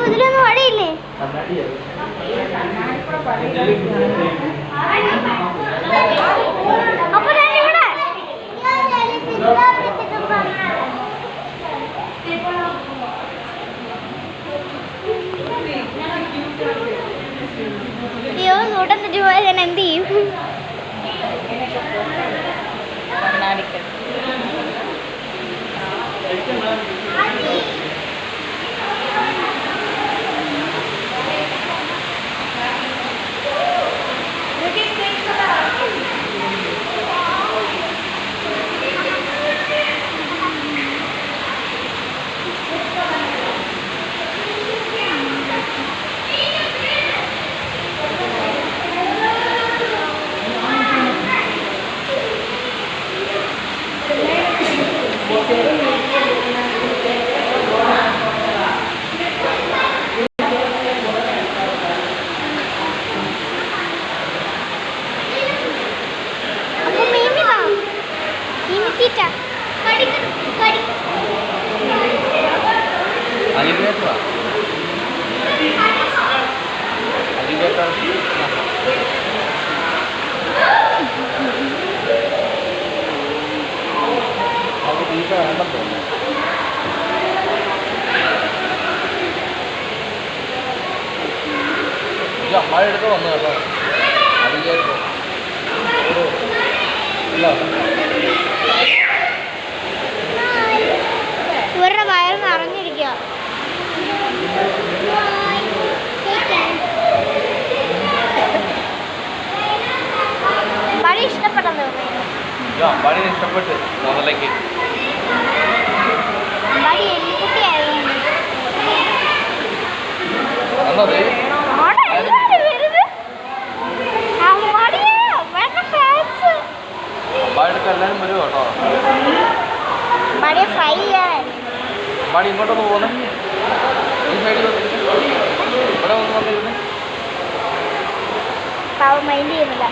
ഇതിലൊന്നും വഴിയില്ലേ? അപ്പൊ ഞാനിവിടെ അയ്യോ നൂറ്റഞ്ച് പോയാൽ ഞാൻ എന്ത് ചെയ്യും? അമ്മായിടത്ത് വന്നു കേട്ടോ. ഇവരുടെ വയറ് നിറഞ്ഞിരിക്കുക. അമ്പാടി ഇഷ്ടപ്പെട്ടെന്ന് അമ്പാടി ഇഷ്ടപ്പെട്ട് മുതലേക്ക് അമ്പാടി എലിക്കുട്ടിയായിരുന്നു. അമ്പാടിക്ക് എല്ലാവരും വരും കേട്ടോ. അമ്പാടിയെ ഫ്രൈ ചെയ്യാൻ. അമ്പാടി ഇങ്ങോട്ടൊന്ന് പോകുന്നേ. ഈ സൈഡിൽ ഇവിടെ ഒന്ന് വന്നിരുന്നേ. പാവം മൈൻഡ് ചെയ്യുന്നില്ല.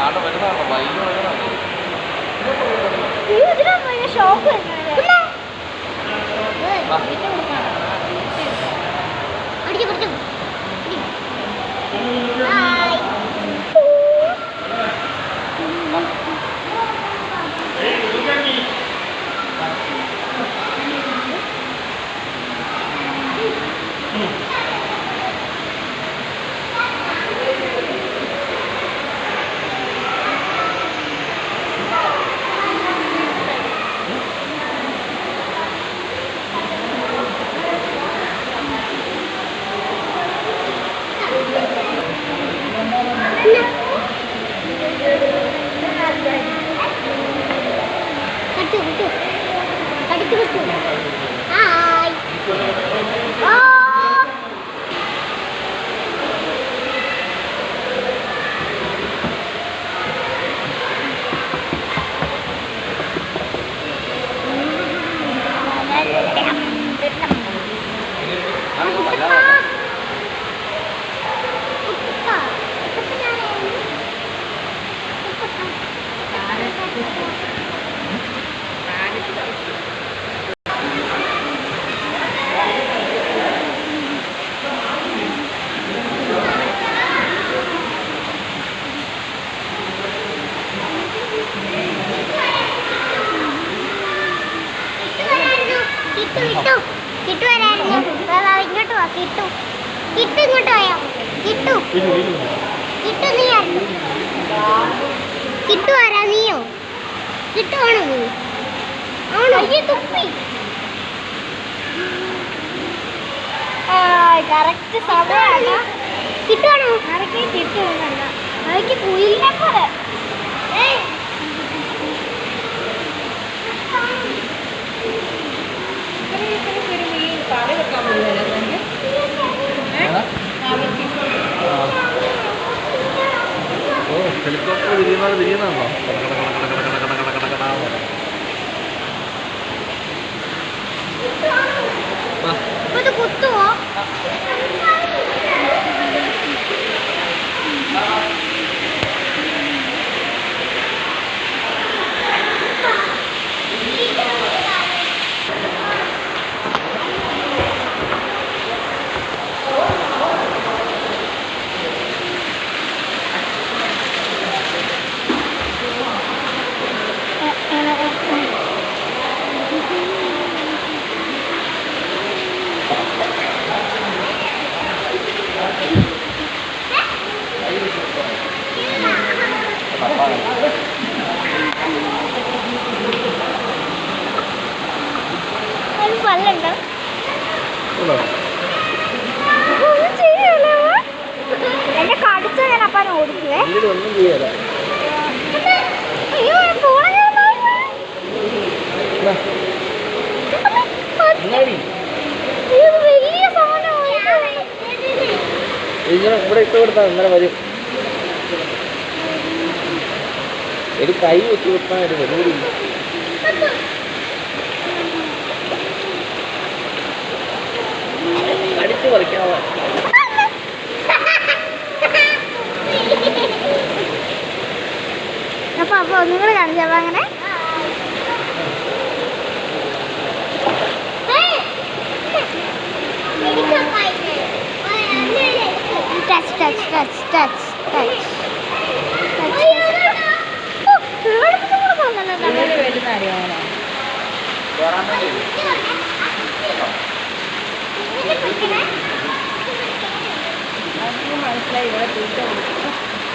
ആടെ വരുന്നതാണോ? ബൈക്ക് വരുന്നതാണോ? ഇതിനൊന്നും ഷോക്ക് വരുന്നത്. കിട്ടു വരായിരുന്നു. ഇങ്ങോട്ട് വാ. കിട്ടു ഇങ്ങോട്ട് പോയോ? കിട്ടു നീ ആയിരുന്നു. കിട്ടുവാരാ നീയോ? കിട്ടുവാണോ നീ? ആണോ? തുപ്പി. കറക്റ്റ് സമയമാണ്. കിട്ടുവാണോ? ആരൊക്കെ കിട്ടുമെന്നല്ല, അതൊക്കെ കുയിലിനെ പോലെ. ഹെലികോപ്റ്റർ വിരിയുന്നതാണോ? ഇത് കുത്തുവോ? പല്ലുണ്ടോ? എന്നെ കടിച്ചോ ഞാൻ അപ്പാൻ ഓടിക്കുവേ. അയ്യോ വലിയ സാധനം ഇവിടെ ഇട്ട് കൊടുത്താൽ ഇന്നലെ വരും. ഒരു കൈ വെച്ച് കൊടുത്താൽ ഒരു വെല്ലുവിളി. അടിച്ചു പറിക്കാവോ? അപ്പൊ ഒന്നും കൂടെ കാണിച്ചപ്പോ അങ്ങനെ touch touch touch touch touch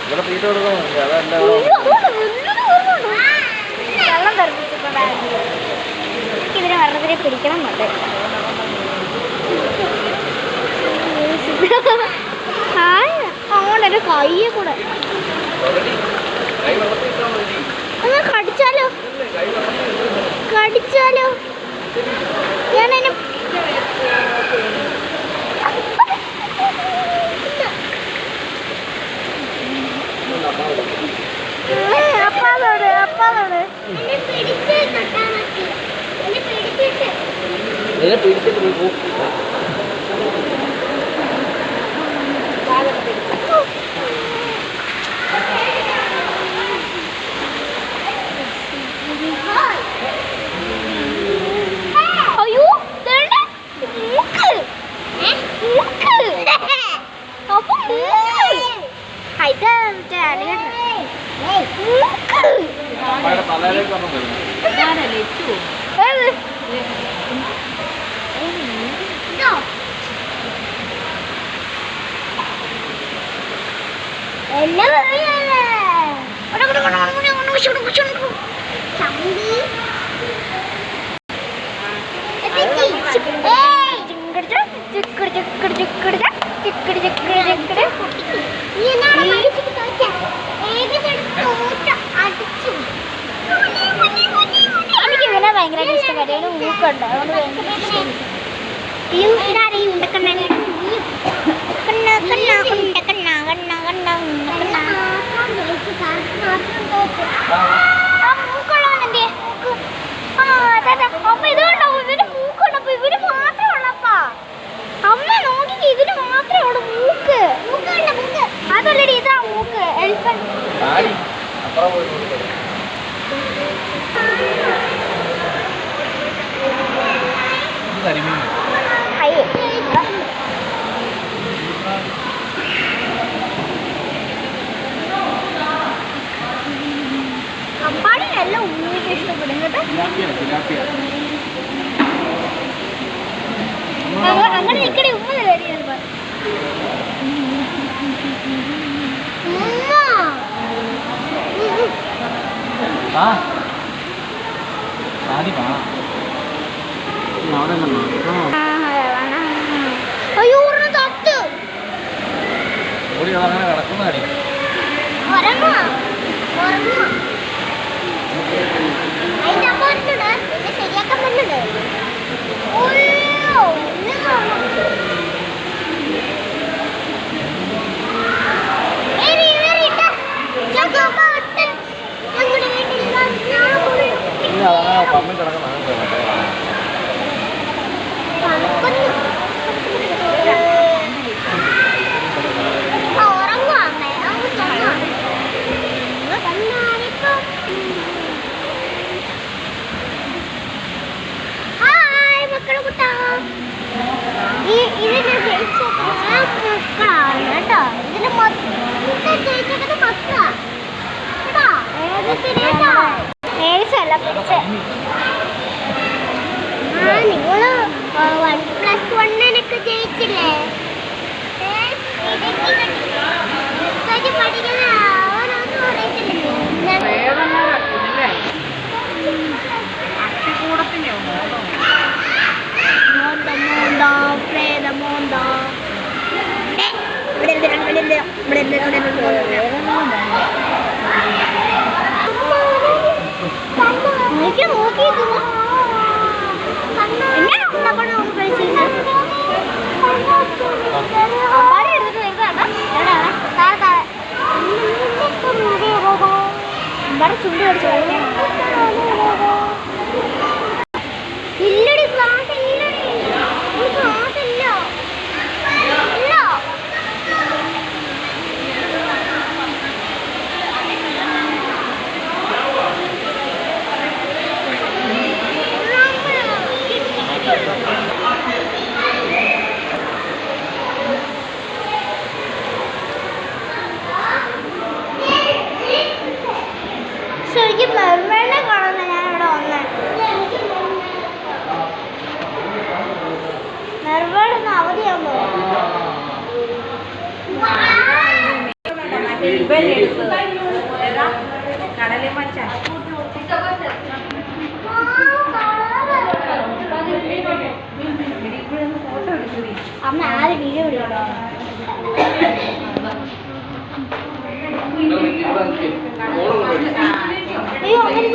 ഇവിടെ തീറ്റ കൊടുക്കുന്നുണ്ട്. അതല്ല വെള്ളം തെറിപ്പിച്ചപ്പോ എനിക്കിതിനെ വെള്ളത്തിനെ പിടിക്കണമെന്നുണ്ട്. അങ്ങോട്ടൊരു കയ്യെ കൂടെ ഒന്ന് കടിച്ചാലോ? കടിച്ചാലോ? ഞാനതിന് അപ്പാതോട് അപ്പാതോട് പിടിച്ചിട്ട് പോയി. അയ്യോ മൂക്ക് മൂക്ക് അപ്പൊ തലയിലേക്ക് വന്നു. എനിക്ക് ഇവനെ ഭയങ്കരമായിട്ട് ഇഷ്ടപ്പെട്ടു. മൂക്കുണ്ട്, അതുകൊണ്ട് ഭയങ്കര ഇഷ്ടം. അപ്പൊ ഇത് കണ്ടോ, ഇവന് മൂക്കുണ്ടപ്പോ ഇവര് മാത്രമേ ഉള്ളപ്പാ. അമ്മ നോക്കി, ഇതിന് മാത്രമേ ഉള്ളൂ മൂക്ക്. അതല്ലടി, ഇതാ മൂക്ക്. എലിഫന്റ് അമ്പാടിനെല്ലാം ഉള്ളിലേക്ക് ഇഷ്ടപ്പെടും കേട്ടോ. അങ്ങനെ നിക്കടി, ഉമ്മ തരാടി. ഉമ്മ ആ ആദ്യം അവിടെ അയ്യോ ഒരെണ്ണം തൊട്ട് ഓടി അതങ്ങനെ കിടക്കുന്നതാടി ഉറങ്ങുവാ അതിന്റെ അമ്മ വരുന്നുണ്ട് എന്നെ ശരിയാക്കാൻ വരുന്നുണ്ട് അതങ്ങനെ പമ്മി കിടക്കുന്ന ഇതിന് ജയിച്ച മക്കളാണ് കേട്ടോ ഇതിന് മൊത്തം ജയിച്ചത് മക്കളാ കേട്ടോ ഏഴ്സല്ല പിടിച്ചേ ആ നിങ്ങള് 1+1 ജയിച്ചില്ലേ പഠിക്കുന്ന അവരൊന്നും ചുണ്ട് കടിച്ചു ഇല്ലടി ക്ലാസ് ഇല്ലടി ക്ലാസ് ഇല്ല ഇല്ല ശരിക്കും മെർമേഡിനെ കാണുന്ന ഞാൻ ഇവിടെ വന്നേ മെർമേഡ് അവധിയാകുമ്പോ അമ്മ ആദ്യം വീഡിയോ വിളിക്കണോ അയ്യോ അങ്ങനെ